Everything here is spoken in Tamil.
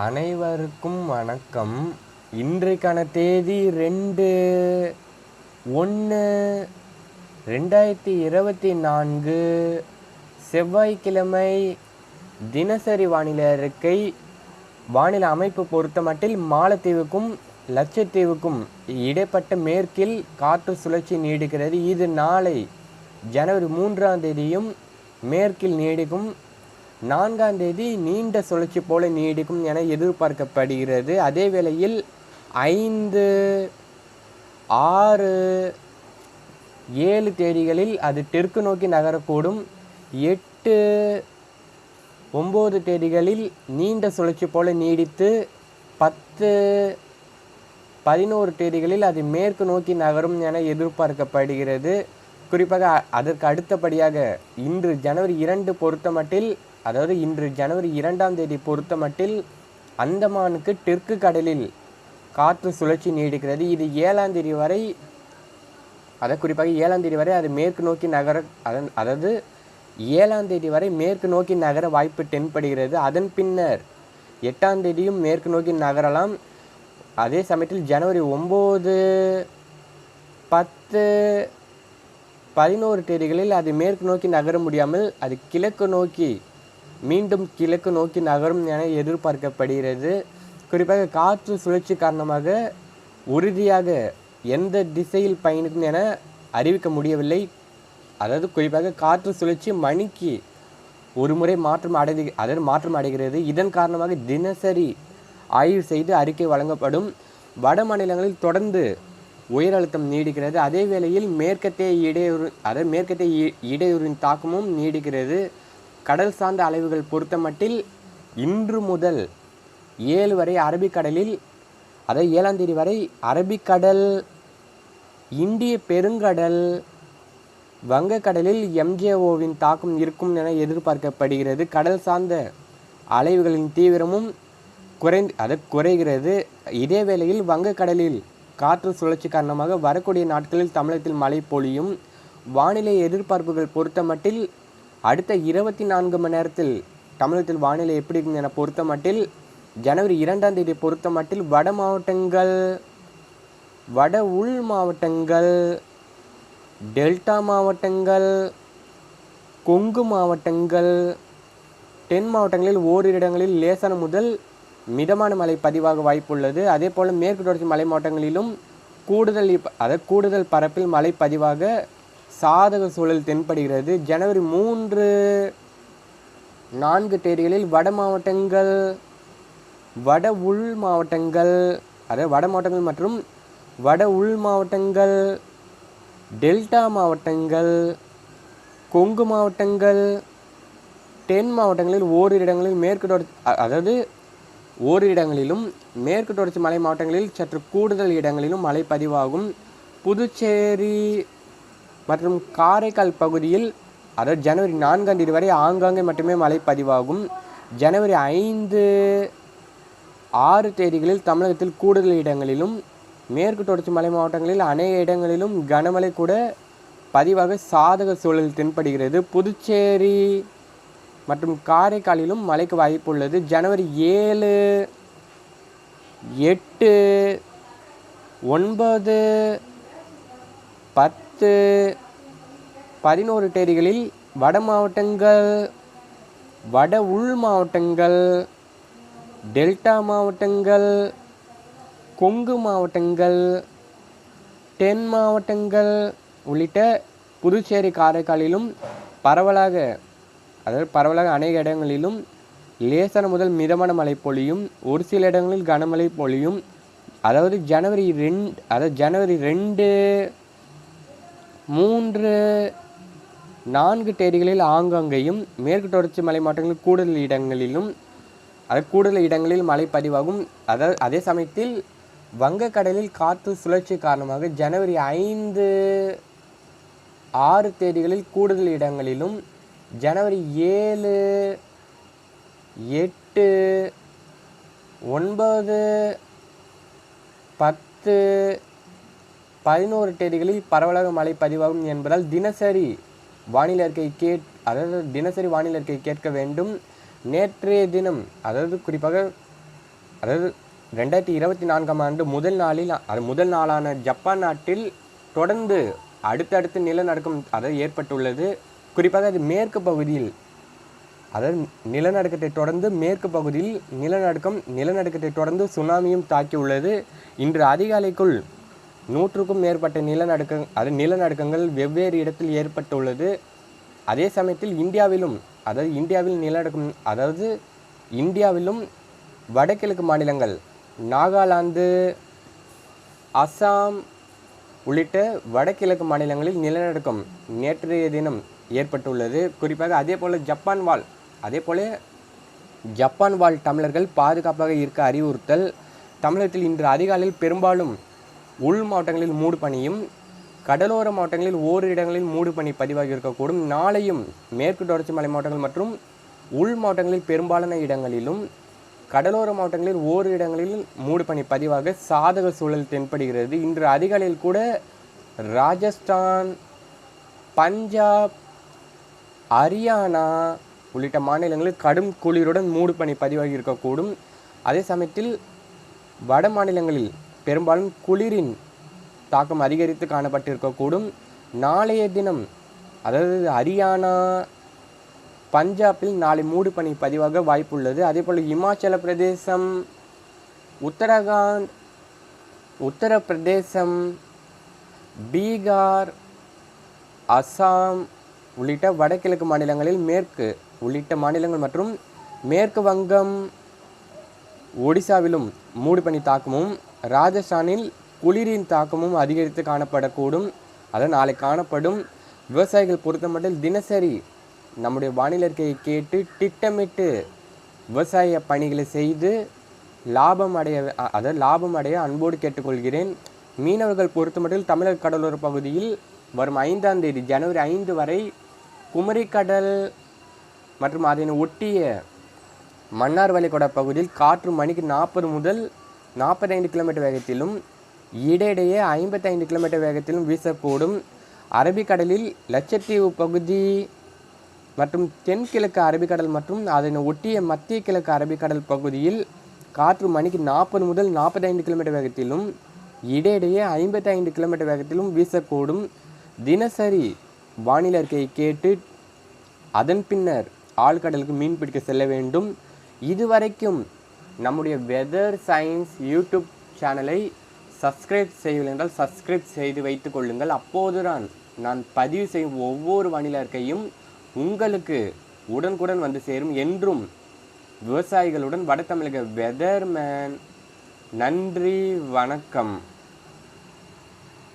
அனைவருக்கும் வணக்கம். இன்றைக்கான தேதி 2/1/2024 செவ்வாய்க்கிழமை. தினசரி வானிலை அறிக்கை. வானிலை அமைப்பு பொறுத்தமட்டில் மாலத்தீவுக்கும் லட்சத்தீவுக்கும் இடைப்பட்ட மேற்கில் காற்று சுழற்சி நீடிக்கிறது. இது நாளை ஜனவரி 3ஆம் தேதியும் மேற்கில் நீடிக்கும். 4ஆம் தேதி நீண்ட சுழற்சி போல நீடிக்கும் என எதிர்பார்க்கப்படுகிறது. அதே வேளையில் 5, 6, 7 தேதிகளில் அது தெற்கு நோக்கி நகரக்கூடும். 8, 9 தேதிகளில் நீண்ட சுழற்சி போல நீடித்து 10, 11 தேதிகளில் அது மேற்கு நோக்கி நகரும் என எதிர்பார்க்கப்படுகிறது. குறிப்பாக அதற்கு அடுத்தபடியாக இன்று ஜனவரி 2 பொறுத்தமட்டில், அதாவது இன்று ஜனவரி 2ஆம் தேதி பொறுத்தமட்டில் அந்தமானுக்கு தெற்கு கடலில் காற்று சுழற்சி நீடிக்கிறது. இது 7ஆம் தேதி வரை, குறிப்பாக 7ஆம் தேதி வரை அது மேற்கு நோக்கி நகர, அதாவது 7ஆம் தேதி வரை மேற்கு நோக்கி நகர வாய்ப்பு தென்படுகிறது. அதன் பின்னர் 8ஆம் தேதியும் மேற்கு நோக்கி நகரலாம். அதே சமயத்தில் ஜனவரி 9, 10, 11 தேதிகளில் அது மேற்கு நோக்கி நகர முடியாமல் அது கிழக்கு நோக்கி, மீண்டும் கிழக்கு நோக்கி நகரும் என எதிர்பார்க்கப்படுகிறது. குறிப்பாக காற்று சுழற்சி காரணமாக உறுதியாக எந்த திசையில் பயணிக்கும் என அறிவிக்க முடியவில்லை. அதாவது குறிப்பாக காற்று சுழற்சி மணிக்கு ஒரு முறை மாற்றம் அடைகிறது. இதன் காரணமாக தினசரி ஆய்வு செய்து அறிக்கை வழங்கப்படும். வட மாநிலங்களில் தொடர்ந்து உயர் அழுத்தம் நீடிக்கிறது. அதே வேளையில் மேற்கத்திய இடையூறின் தாக்கமும் நீடிக்கிறது. கடல் சார்ந்த அலைவுகள் பொறுத்தமட்டில் இன்று முதல் 7 வரை அரபிக்கடலில், அதாவது 7ஆம் தேதி வரை அரபிக்கடல், இந்திய பெருங்கடல், வங்கக்கடலில் MJOவின் தாக்கம் இருக்கும் என எதிர்பார்க்கப்படுகிறது. கடல் சார்ந்த அலைவுகளின் தீவிரமும் குறைகிறது. இதே வேளையில் வங்கக்கடலில் காற்று சுழற்சி காரணமாக வரக்கூடிய நாட்களில் தமிழகத்தில் மழை பொழியும். வானிலை எதிர்பார்ப்புகள் பொறுத்தமட்டில் அடுத்த 24 மணி நேரத்தில் தமிழகத்தில் வானிலை எப்படி இருக்கும் என பொறுத்தமட்டில் ஜனவரி 2ஆம் தேதி பொறுத்தமட்டில் வட மாவட்டங்கள், வட உள் மாவட்டங்கள், டெல்டா மாவட்டங்கள், கொங்கு மாவட்டங்கள், தென் மாவட்டங்களில் ஓரிரு இடங்களில் லேசான முதல் மிதமான மழை பதிவாக வாய்ப்புள்ளது. அதே போல் மேற்கு தொடர்ச்சி மலை மாவட்டங்களிலும் கூடுதல் பரப்பில் மழை பதிவாக சாதக சூழல் தென்படுகிறது. ஜனவரி 3, 4 தேதிகளில் வட மாவட்டங்கள், வட உள் மாவட்டங்கள், அதாவது வட மாவட்டங்கள் மற்றும் வட உள் மாவட்டங்கள், டெல்டா மாவட்டங்கள், கொங்கு மாவட்டங்கள், தென் மாவட்டங்களில் ஓரிரு இடங்களில் ஓரிரு இடங்களிலும் மேற்கு தொடர்ச்சி மலை மாவட்டங்களில் சற்று கூடுதல் இடங்களிலும் மழை பதிவாகும். புதுச்சேரி மற்றும் காரைக்கால் பகுதியில், அதாவது ஜனவரி 4ஆம் தேதி வரை ஆங்காங்கே மட்டுமே மழை பதிவாகும். ஜனவரி 5, 6 தேதிகளில் தமிழகத்தில் கூடுதல் இடங்களிலும் மேற்கு தொடர்ச்சி மலை மாவட்டங்களில் அநேக இடங்களிலும் கனமழை கூட பதிவாக சாதக சூழல் தென்படுகிறது. புதுச்சேரி மற்றும் காரைக்காலிலும் மழைக்கு வாய்ப்பு உள்ளது. ஜனவரி 7, 8, 9, 10, 11 தேதிகளில் வட மாவட்டங்கள், வட உள் மாவட்டங்கள், டெல்டா மாவட்டங்கள், கொங்கு மாவட்டங்கள், தென் மாவட்டங்கள் உள்ளிட்ட புதுச்சேரி காரைக்காலிலும் பரவலாக அநேக இடங்களிலும் லேசான முதல் மிதமான மழை பொழியும். ஒரு சில இடங்களில் கனமழை பொழியும். அதாவது ஜனவரி 2, 3, 4 தேதிகளில் ஆங்காங்கேயும் மேற்கு தொடர்ச்சி மலை மாவட்டங்களில் கூடுதல் இடங்களில் மழை பதிவாகும். அதே சமயத்தில் வங்கக்கடலில் காற்று சுழற்சி காரணமாக ஜனவரி 5, 6 தேதிகளில் கூடுதல் இடங்களிலும், ஜனவரி 7, 8, 9, 10, 11 தேதிகளில் பரவலாக மழை பதிவாகும் என்பதால் தினசரி வானிலை அறிக்கை கேட்க வேண்டும். நேற்றைய தினம், அதாவது குறிப்பாக அதாவது 2024ஆம் ஆண்டு முதல் நாளான ஜப்பான் நாட்டில் தொடர்ந்து அடுத்தடுத்து நிலநடுக்கம் அதாவது ஏற்பட்டுள்ளது. குறிப்பாக அது மேற்கு பகுதியில், அதாவது நிலநடுக்கத்தை தொடர்ந்து மேற்கு பகுதியில் நிலநடுக்கத்தை தொடர்ந்து சுனாமியும் தாக்கியுள்ளது. இன்று அதிகாலைக்குள் 100க்கும் மேற்பட்ட நிலநடுக்கங்கள் வெவ்வேறு இடத்தில் ஏற்பட்டுள்ளது. அதே சமயத்தில் இந்தியாவிலும் வடகிழக்கு மாநிலங்கள் நாகாலாந்து, அசாம் உள்ளிட்ட வடகிழக்கு மாநிலங்களில் நிலநடுக்கம் நேற்றைய தினம் ஏற்பட்டுள்ளது. குறிப்பாக ஜப்பான் வாழ் தமிழர்கள் பாதுகாப்பாக இருக்க அறிவுறுத்தல். தமிழகத்தில் இன்று அதிகாலையில் பெரும்பாலும் உள் மாவட்டங்களில் மூடுபனியும் கடலோர மாவட்டங்களில் ஓரிரு இடங்களில் மூடுபனி பதிவாகி இருக்கக்கூடும். நாளையும் மேற்கு தொடர்ச்சி மலை மாவட்டங்கள் மற்றும் உள் மாவட்டங்களில் பெரும்பாலான இடங்களிலும் கடலோர மாவட்டங்களில் ஓரிரு இடங்களில் மூடுபனி பதிவாக சாதக சூழல் தென்படுகிறது. இன்று அதிகாலையில் கூட ராஜஸ்தான், பஞ்சாப், ஹரியானா உள்ளிட்ட மாநிலங்களில் கடும் குளிருடன் மூடுபனி பதிவாகி இருக்கக்கூடும். அதே சமயத்தில் வட மாநிலங்களில் பெரும்பாலும் குளிரின் தாக்கம் அதிகரித்து காணப்பட்டிருக்கக்கூடும். நாளைய தினம் அதாவது ஹரியானா, பஞ்சாபில் நாளை மூடுபனி பதிவாக வாய்ப்புள்ளது. அதேபோல் இமாச்சல பிரதேசம், உத்தரப்பிரதேசம், பீகார், அசாம் உள்ளிட்ட வடகிழக்கு மாநிலங்களில் மற்றும் மேற்கு வங்கம், ஒடிசாவிலும் மூடுபனி தாக்கமும் ராஜஸ்தானில் குளிரின் தாக்கமும் அதிகரித்து காணப்படக்கூடும். நாளை காணப்படும். விவசாயிகள் பொறுத்தமட்டில் தினசரி நம்முடைய வானிலை அறிக்கையை கேட்டு திட்டமிட்டு விவசாய பணிகளை செய்து லாபம் அடைய அன்போடு கேட்டுக்கொள்கிறேன். மீனவர்கள் பொறுத்தமட்டில் தமிழக கடலோர பகுதியில் வரும் 5ஆம் தேதி ஜனவரி 5 வரை குமரிக்கடல் மற்றும் அதனை ஒட்டிய மன்னார் வளைகுடா பகுதியில் காற்று மணிக்கு 40 முதல் 45 கிலோமீட்டர் வேகத்திலும் இடையிடையே 55 கிலோமீட்டர் வேகத்திலும் வீசக்கூடும். அரபிக்கடலில் லட்சத்தீவு பகுதி மற்றும் தென்கிழக்கு அரபிக்கடல் மற்றும் அதனை ஒட்டிய மத்திய கிழக்கு அரபிக்கடல் பகுதியில் காற்று மணிக்கு 40 முதல் 45 கிலோமீட்டர் வேகத்திலும் இடையிடையே 55 கிலோமீட்டர் வேகத்திலும் வீசக்கூடும். தினசரி வானிலை அறிக்கையை கேட்டு அதன் பின்னர் ஆழ்கடலுக்கு மீன் பிடிக்க செல்ல வேண்டும். இதுவரைக்கும் நம்முடைய வெதர் சயின்ஸ் யூடியூப் சேனலை சப்ஸ்கிரைப் செய்யவில்லை என்றால் சப்ஸ்கிரைப் செய்து வைத்து கொள்ளுங்கள். அப்போதுதான் நான் பதிவு செய்யும் ஒவ்வொரு வானிலை அறிக்கையும் உங்களுக்கு உடனுக்குடன் வந்து சேரும். என்றும் விவசாயிகளுடன் வட தமிழக வெதர்மேன். நன்றி, வணக்கம்.